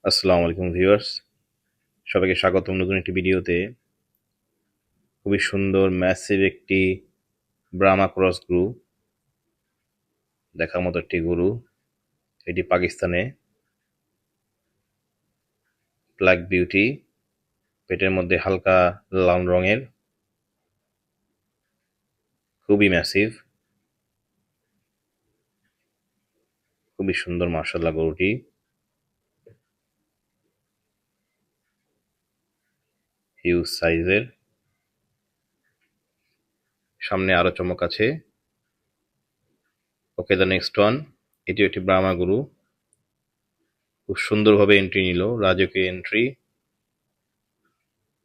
আসসালামু আলাইকুম ভিউয়ার্স, সবাইকে স্বাগতম নতুন একটি ভিডিওতে। খুবই সুন্দর ম্যাসিভ একটি ব্রাহ্মা ক্রস গরু, দেখার মতো একটি গরু। এটি পাকিস্তানে ব্ল্যাক বিউটি, পেটের মধ্যে হালকা লাল রঙের, খুবই ম্যাসিভ, খুবই সুন্দর মাশাআল্লাহ গরুটি। হিউজ সাইজের, সামনে আরো চমক আছে। ওকে, দ্য নেক্সট ওয়ান। এটি একটি ব্রাহ্মা গরু, খুব সুন্দরভাবে এন্ট্রি নিল, রাজকীয় এন্ট্রি,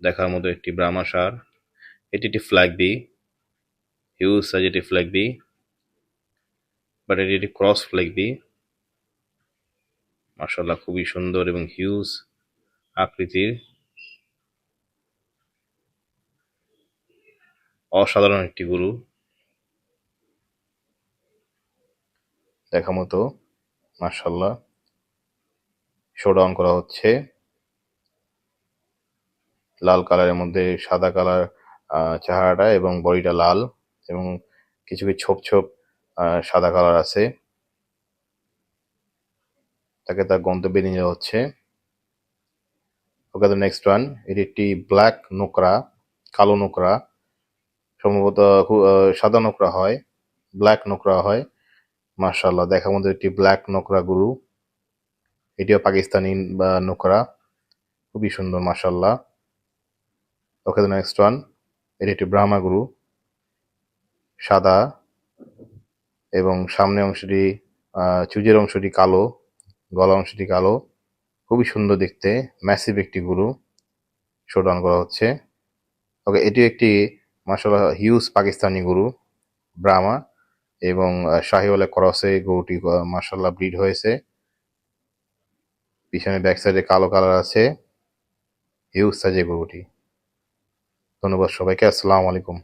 দেখার মতো একটি ব্রাহ্মা ষাঁড়। এটি একটি ফ্ল্যাগ বি, হিউজ সাইজ একটি ফ্ল্যাগ বি, বাট এটি একটি ক্রস ফ্ল্যাগ বি। মাশাআল্লাহ খুবই সুন্দর এবং হিউজ আকৃতির, অসাধারণ একটি গরু, দেখা মতো। মাশাআল্লাহ, শোডাউন করা হচ্ছে। লাল কালারের মধ্যে সাদা কালার চেহারাটা, এবং বডিটা লাল, এবং কিছু কিছু ছোপ ছোপ সাদা কালার আছে। তাকে তার গন্তব্যে নিয়ে যাওয়া হচ্ছে। ওকে, দ্য নেক্সট ওয়ান। এটি একটি ব্ল্যাক নোকরা, কালো নোকরা, সম্ভবত সাদা নোকরা হয়, ব্ল্যাক নোকরা হয়। মাশাআল্লাহ, দেখার মধ্যে একটি ব্ল্যাক নোকরা গরু। এটিও পাকিস্তানি নোকরা, খুবই সুন্দর মাশাআল্লাহ। ওকে, দ্য নেক্সট ওয়ান। এটি একটি ব্রাহ্মা গরু, সাদা, এবং সামনে অংশটি চুজের অংশটি কালো, গলা অংশটি কালো, খুবই সুন্দর দেখতে, ম্যাসিভ একটি গরু, শোডাউন করা হচ্ছে। ওকে, এটি একটি মাশাআল্লাহ হিউজ পাকিস্তানি গরু, ব্রাহ্মা, এবং শাহিওয়ালের ক্রসে গরুটি মাশাআল্লাহ ব্রিড হয়েছে। পিছনে ব্যাক সাইডে কালো কালার আছে, হিউজ সাইজের গরুটি। ধন্যবাদ সবাইকে, আসসালামু আলাইকুম।